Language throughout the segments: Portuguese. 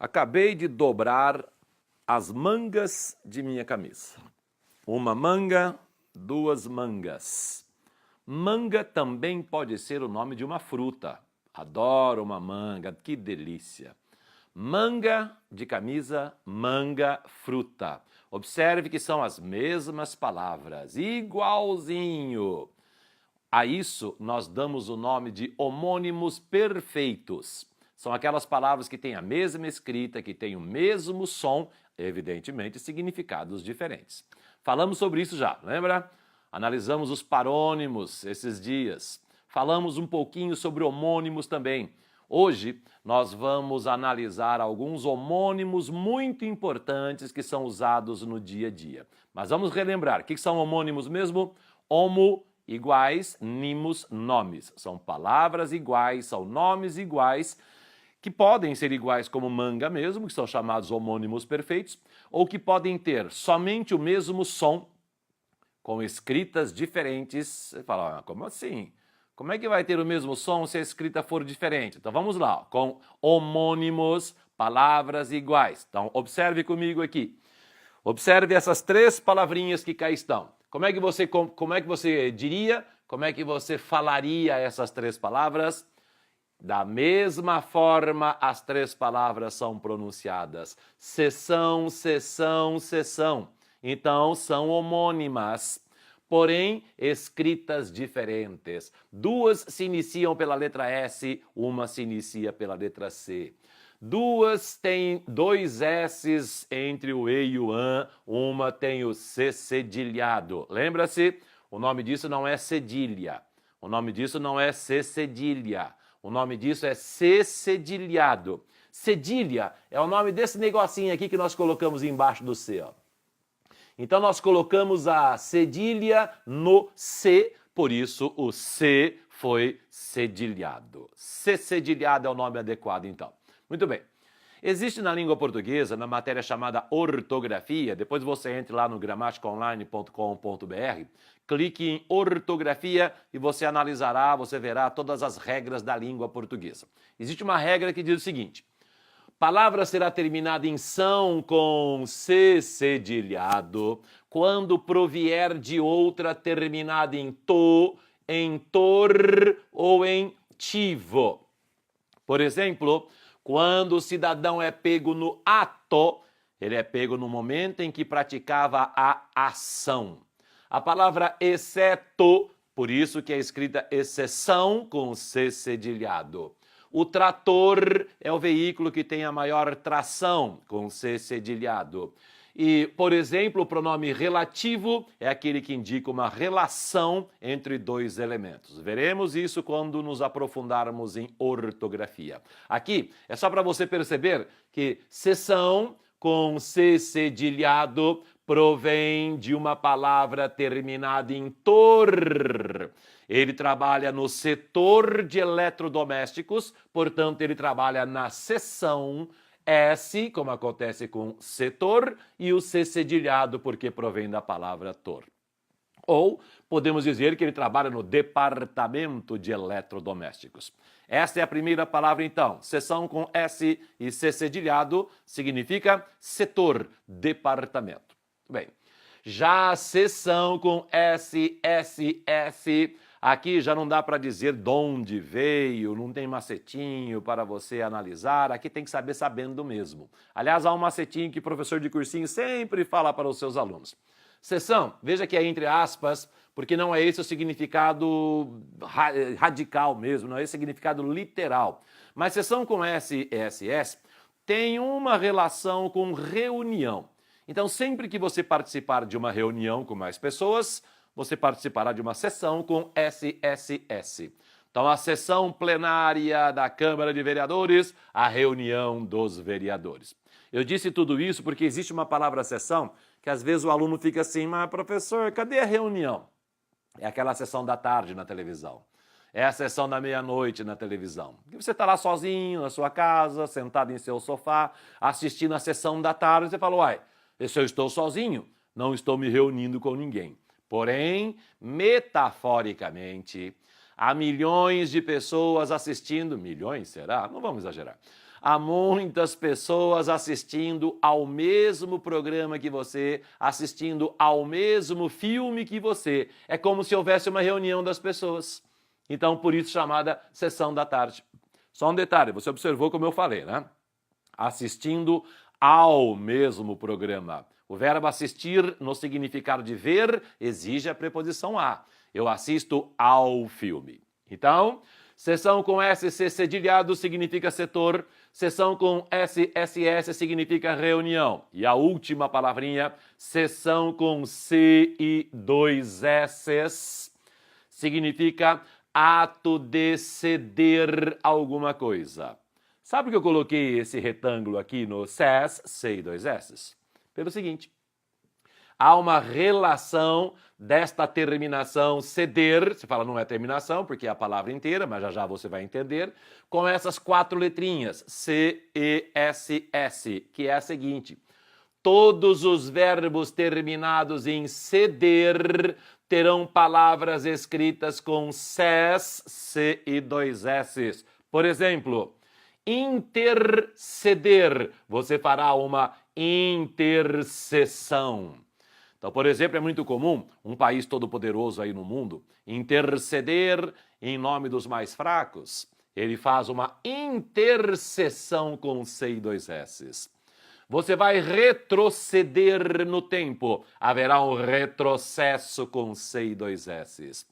Acabei de dobrar as mangas de minha camisa. Uma manga, duas mangas. Manga também pode ser o nome de uma fruta. Adoro uma manga, que delícia. Manga de camisa, manga, fruta. Observe que são as mesmas palavras, igualzinho. A isso nós damos o nome de homônimos perfeitos. São aquelas palavras que têm a mesma escrita, que têm o mesmo som, evidentemente significados diferentes. Falamos sobre isso já, lembra? Analisamos os parônimos esses dias. Falamos um pouquinho sobre homônimos também. Hoje nós vamos analisar alguns homônimos muito importantes que são usados no dia a dia. Mas vamos relembrar, o que são homônimos mesmo? Homo, iguais, nimos, nomes. São palavras iguais, são nomes iguais, que podem ser iguais como manga mesmo, que são chamados homônimos perfeitos, ou que podem ter somente o mesmo som, com escritas diferentes. Você fala, como assim? Como é que vai ter o mesmo som se a escrita for diferente? Então vamos lá, com homônimos, palavras iguais. Então observe comigo aqui. Observe essas três palavrinhas que cá estão. Como é que você diria, como é que você falaria essas três palavras? Da mesma forma, as três palavras são pronunciadas. Sessão, sessão, sessão. Então, são homônimas, porém escritas diferentes. Duas se iniciam pela letra S, uma se inicia pela letra C. Duas têm dois S's entre o E e o AN, uma tem o C cedilhado. Lembra-se? O nome disso não é cedilha. O nome disso não é C cedilha. O nome disso é C cedilhado. Cedilha é o nome desse negocinho aqui que nós colocamos embaixo do C, ó. Então nós colocamos a cedilha no C, por isso o C foi cedilhado. C cedilhado é o nome adequado, então. Muito bem. Existe na língua portuguesa, na matéria chamada ortografia, depois você entre lá no gramaticaonline.com.br, clique em ortografia e você analisará, você verá todas as regras da língua portuguesa. Existe uma regra que diz o seguinte: palavra será terminada em são com C cedilhado quando provier de outra terminada em to, em tor ou em tivo. Por exemplo, quando o cidadão é pego no ato, ele é pego no momento em que praticava a ação. A palavra exceto, por isso que é escrita exceção com C cedilhado. O trator é o veículo que tem a maior tração, com C cedilhado. E, por exemplo, o pronome relativo é aquele que indica uma relação entre dois elementos. Veremos isso quando nos aprofundarmos em ortografia. Aqui é só para você perceber que sessão com C cedilhado provém de uma palavra terminada em tor. Ele trabalha no setor de eletrodomésticos, portanto ele trabalha na seção S, como acontece com setor, e o C cedilhado, porque provém da palavra tor. Ou podemos dizer que ele trabalha no departamento de eletrodomésticos. Essa é a primeira palavra, então. Seção com S e C cedilhado significa setor, departamento. Bem, já a seção com S, S, S, aqui já não dá para dizer de onde veio, não tem macetinho para você analisar, aqui tem que saber sabendo mesmo. Aliás, há um macetinho que o professor de cursinho sempre fala para os seus alunos. Seção, veja que é entre aspas, porque não é esse o significado radical mesmo, não é esse o significado literal. Mas seção com S, S, S tem uma relação com reunião. Então, sempre que você participar de uma reunião com mais pessoas, você participará de uma sessão com SSS. Então, a sessão plenária da Câmara de Vereadores, a reunião dos vereadores. Eu disse tudo isso porque existe uma palavra sessão que às vezes o aluno fica assim, mas professor, cadê a reunião? É aquela sessão da tarde na televisão. É a sessão da meia-noite na televisão. Você está lá sozinho na sua casa, sentado em seu sofá, assistindo a sessão da tarde, você fala, uai, se eu estou sozinho, não estou me reunindo com ninguém. Porém, metaforicamente, há milhões de pessoas assistindo, milhões será? Não vamos exagerar. Há muitas pessoas assistindo ao mesmo programa que você, assistindo ao mesmo filme que você. É como se houvesse uma reunião das pessoas. Então, por isso chamada sessão da tarde. Só um detalhe, você observou como eu falei, né? Assistindo ao mesmo programa. O verbo assistir, no significado de ver, exige a preposição a. Eu assisto ao filme. Então, sessão com SC cedilhado significa setor, sessão com SSS significa reunião. E a última palavrinha, sessão com C e dois S's, significa ato de ceder alguma coisa. Sabe que eu coloquei esse retângulo aqui no SES, C e dois S's? Pelo seguinte, há uma relação desta terminação ceder, você fala não é terminação porque é a palavra inteira, mas já já você vai entender, com essas 4 letrinhas, C, E, S, S, que é a seguinte, todos os verbos terminados em ceder terão palavras escritas com SES, C e dois S's. Por exemplo, interceder, você fará uma intercessão. Então, por exemplo, é muito comum um país todo-poderoso aí no mundo interceder em nome dos mais fracos. Ele faz uma intercessão com C e dois S's. Você vai retroceder no tempo. Haverá um retrocesso com C e dois S's.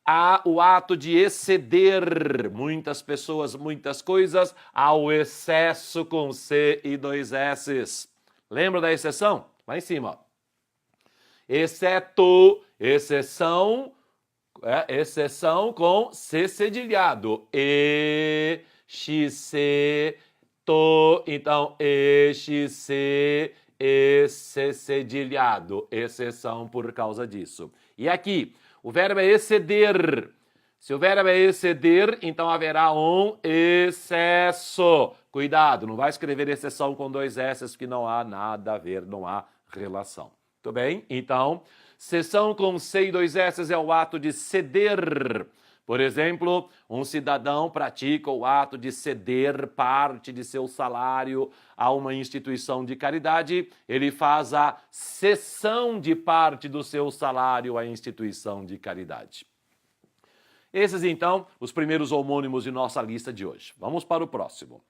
Há o ato de exceder muitas pessoas, muitas coisas, há o excesso com C e dois S's. Lembra da exceção? Lá em cima. Exceto, exceção com C cedilhado. E, X, C, to, então, E, X, C, E, C cedilhado. Exceção por causa disso. E aqui, o verbo é exceder. Se o verbo é exceder, então haverá um excesso. Cuidado, não vai escrever exceção com dois S's, que não há nada a ver, não há relação. Tudo bem? Então, sessão com C e dois S's é o ato de ceder. Por exemplo, um cidadão pratica o ato de ceder parte de seu salário a uma instituição de caridade, ele faz a cessão de parte do seu salário à instituição de caridade. Esses, então, os primeiros homônimos de nossa lista de hoje. Vamos para o próximo.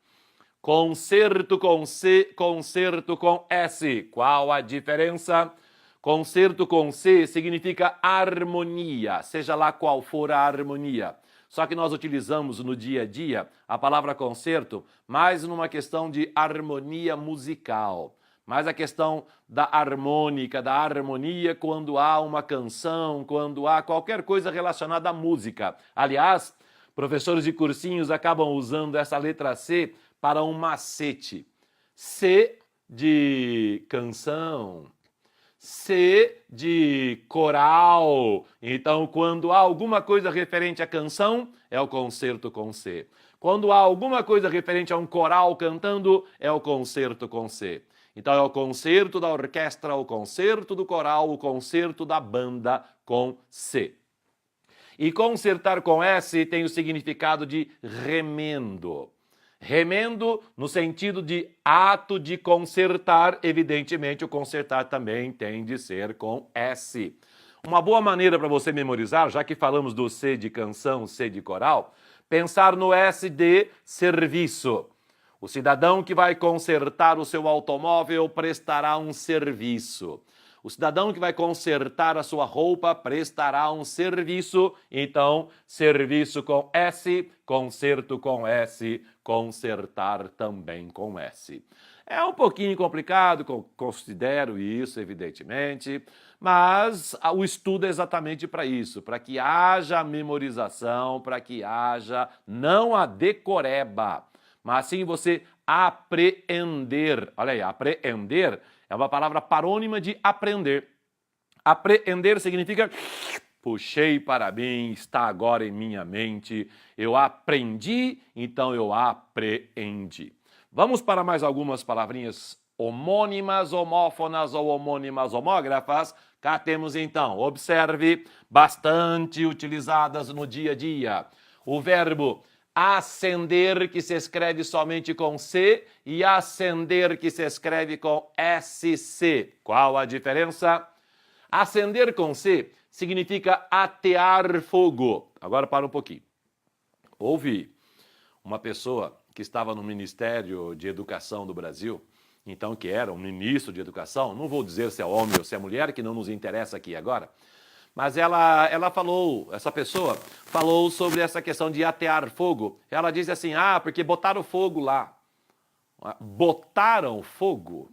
Concerto com C, concerto com S. Qual a diferença? Concerto com C significa harmonia, seja lá qual for a harmonia. Só que nós utilizamos no dia a dia a palavra concerto mais numa questão de harmonia musical. Mais a questão da harmônica, da harmonia quando há uma canção, quando há qualquer coisa relacionada à música. Aliás, professores de cursinhos acabam usando essa letra C para um macete. C de canção, C de coral. Então, quando há alguma coisa referente à canção, é o concerto com C. Quando há alguma coisa referente a um coral cantando, é o concerto com C. Então, é o concerto da orquestra, o concerto do coral, o concerto da banda com C. E concertar com S tem o significado de remendo. Remendo no sentido de ato de consertar, evidentemente o consertar também tem de ser com S. Uma boa maneira para você memorizar, já que falamos do C de canção, C de coral, pensar no S de serviço. O cidadão que vai consertar o seu automóvel prestará um serviço. O cidadão que vai consertar a sua roupa prestará um serviço. Então, serviço com S, conserto com S, consertar também com S. É um pouquinho complicado, considero isso, evidentemente, mas o estudo é exatamente para isso, para que haja memorização, para que haja não a decoreba, mas sim você apreender. Olha aí, apreender é uma palavra parônima de aprender. Apreender significa puxei para mim, está agora em minha mente. Eu aprendi, então eu apreendi. Vamos para mais algumas palavrinhas homônimas, homófonas ou homônimas homógrafas, cá temos então, observe, bastante utilizadas no dia a dia. O verbo acender, que se escreve somente com C, e acender, que se escreve com SC. Qual a diferença? Acender com C significa atear fogo. Agora para um pouquinho. Houve uma pessoa que estava no Ministério de Educação do Brasil, então que era um ministro de Educação, não vou dizer se é homem ou se é mulher, que não nos interessa aqui agora, mas ela falou, essa pessoa falou sobre essa questão de atear fogo. Ela disse assim, porque botaram fogo lá. Botaram fogo?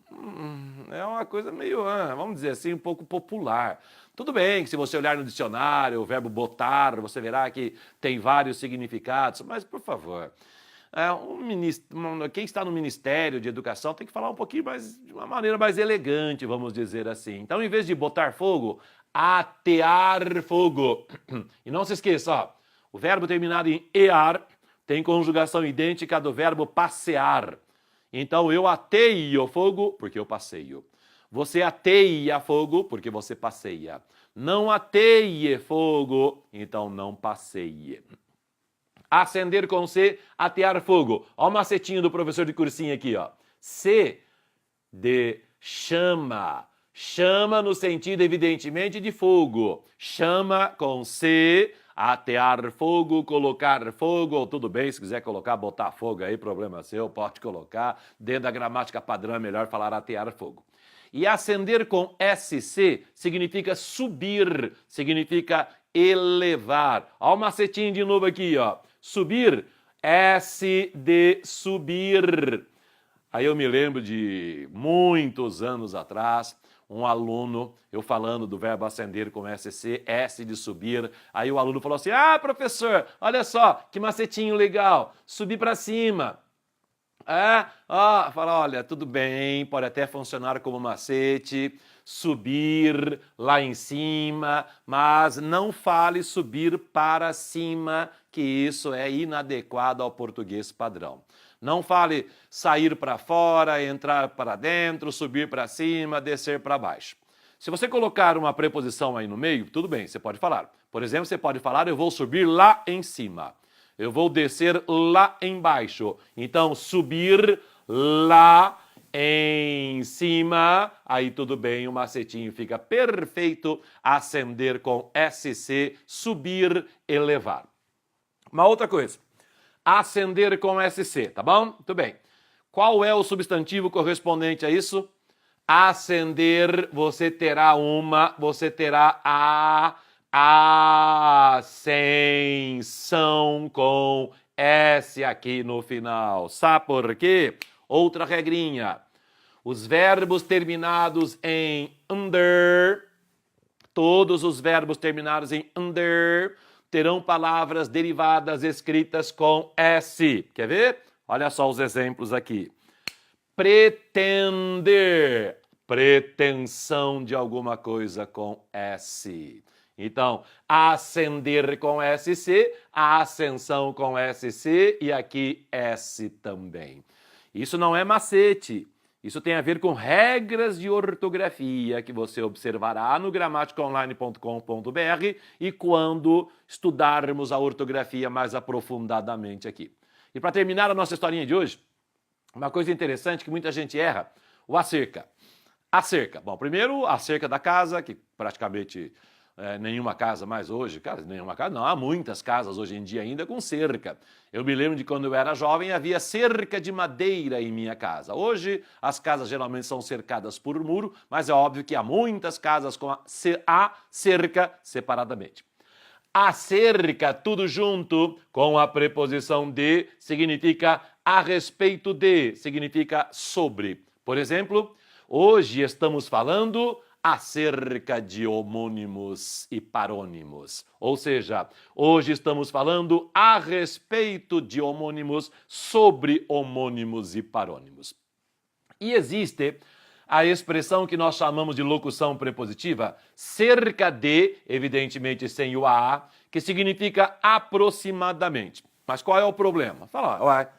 É uma coisa meio, vamos dizer assim, um pouco popular. Tudo bem que se você olhar no dicionário, o verbo botar, você verá que tem vários significados, mas por favor, quem está no Ministério de Educação tem que falar um pouquinho mais, de uma maneira mais elegante, vamos dizer assim. Então, em vez de botar fogo, atear fogo. E não se esqueça, ó, o verbo terminado em ear tem conjugação idêntica do verbo passear. Então, eu ateio fogo porque eu passeio. Você ateia fogo porque você passeia. Não ateie fogo, então não passeie. Acender com C, atear fogo. Olha o macetinho do professor de cursinho aqui, ó. C de chama. Chama no sentido, evidentemente, de fogo. Chama com C, atear fogo, colocar fogo, ou tudo bem, se quiser colocar, botar fogo aí, problema seu, pode colocar. Dentro da gramática padrão é melhor falar atear fogo. E acender com SC significa subir, significa elevar. Olha o macetinho de novo aqui, ó. Subir, S de subir. Aí eu me lembro de muitos anos atrás, um aluno, eu falando do verbo acender com SC, S de subir, aí o aluno falou assim, professor, olha só, que macetinho legal, subir para cima. Fala, olha, tudo bem, pode até funcionar como macete, subir lá em cima, mas não fale subir para cima, que isso é inadequado ao português padrão. Não fale sair para fora, entrar para dentro, subir para cima, descer para baixo. Se você colocar uma preposição aí no meio, tudo bem, você pode falar. Por exemplo, você pode falar, eu vou subir lá em cima. Eu vou descer lá embaixo. Então, subir lá em cima, aí tudo bem, o macetinho fica perfeito. Acender com SC, subir, elevar. Uma outra coisa, acender com SC, tá bom? Muito bem. Qual é o substantivo correspondente a isso? Acender, você terá a ascensão com S aqui no final. Sabe por quê? Outra regrinha. Os verbos terminados em under, todos os verbos terminados em under, terão palavras derivadas escritas com S. Quer ver? Olha só os exemplos aqui. Pretender, pretensão de alguma coisa com S. Então, ascender com SC, a ascensão com SC e aqui S também. Isso não é macete. Isso tem a ver com regras de ortografia que você observará no gramaticaonline.com.br e quando estudarmos a ortografia mais aprofundadamente aqui. E para terminar a nossa historinha de hoje, uma coisa interessante que muita gente erra, o acerca. Acerca. Bom, primeiro, a cerca da casa, que praticamente nenhuma casa mais hoje, nenhuma casa, não, há muitas casas hoje em dia ainda com cerca. Eu me lembro de quando eu era jovem, havia cerca de madeira em minha casa. Hoje, as casas geralmente são cercadas por muro, mas é óbvio que há muitas casas com a cerca separadamente. A cerca, tudo junto, com a preposição de, significa a respeito de, significa sobre. Por exemplo, hoje estamos falando acerca de homônimos e parônimos. Ou seja, hoje estamos falando a respeito de homônimos, sobre homônimos e parônimos. E existe a expressão que nós chamamos de locução prepositiva, cerca de, evidentemente sem o a, que significa aproximadamente. Mas qual é o problema? Fala,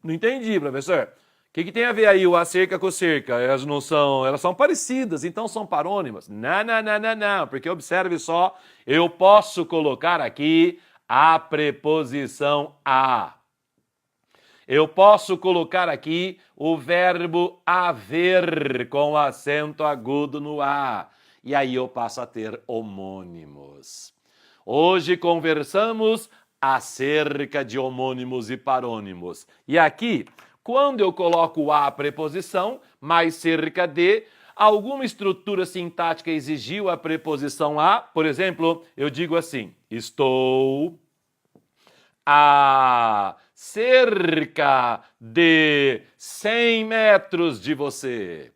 não entendi, professor. que tem a ver aí o acerca com cerca? Elas não são, elas são parecidas, então são parônimas. Não, não, não, não, não, porque observe só, eu posso colocar aqui a preposição a. Eu posso colocar aqui o verbo haver com acento agudo no A. E aí eu passo a ter homônimos. Hoje conversamos acerca de homônimos e parônimos. E aqui, quando eu coloco a preposição, mais cerca de, alguma estrutura sintática exigiu a preposição a. Por exemplo, eu digo assim, estou a cerca de 100 metros de você.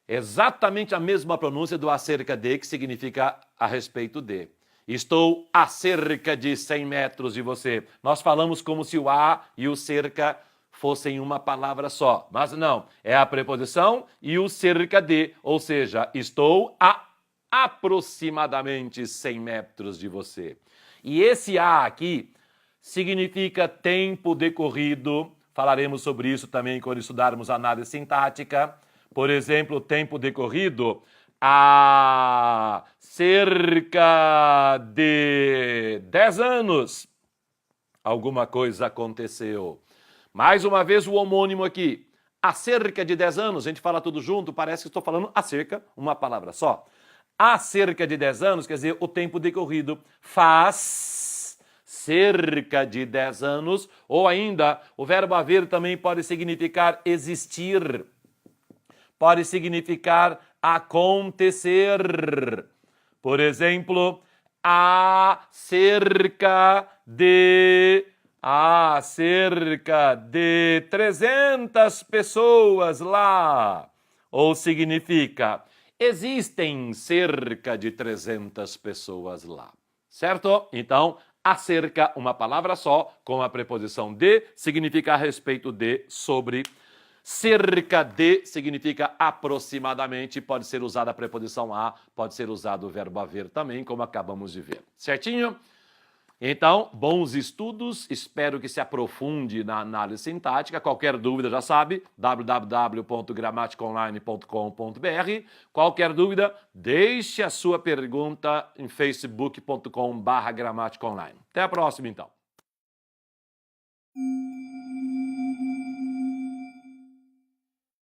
Exatamente a mesma pronúncia do acerca de, que significa a respeito de. Estou a cerca de 100 metros de você. Nós falamos como se o a e o cerca fossem uma palavra só. Mas não, é a preposição e o cerca de, ou seja, estou a aproximadamente 100 metros de você. E esse a aqui significa tempo decorrido. Falaremos sobre isso também quando estudarmos análise sintática. Por exemplo, tempo decorrido, há cerca de 10 anos alguma coisa aconteceu. Mais uma vez o homônimo aqui. Há cerca de 10 anos, a gente fala tudo junto, parece que estou falando acerca, uma palavra só. Há cerca de 10 anos, quer dizer, o tempo decorrido. Faz cerca de 10 anos, ou ainda, o verbo haver também pode significar existir. Pode significar acontecer. Por exemplo, há cerca de 300 pessoas lá. Ou significa, existem cerca de 300 pessoas lá. Certo? Então, acerca, uma palavra só, com a preposição de, significa a respeito de, sobre. Cerca de significa aproximadamente, pode ser usada a preposição a, pode ser usado o verbo haver também, como acabamos de ver. Certinho? Então, bons estudos, espero que se aprofunde na análise sintática. Qualquer dúvida já sabe, www.gramaticaonline.com.br. Qualquer dúvida, deixe a sua pergunta em facebook.com/gramaticaonline. Até a próxima, então.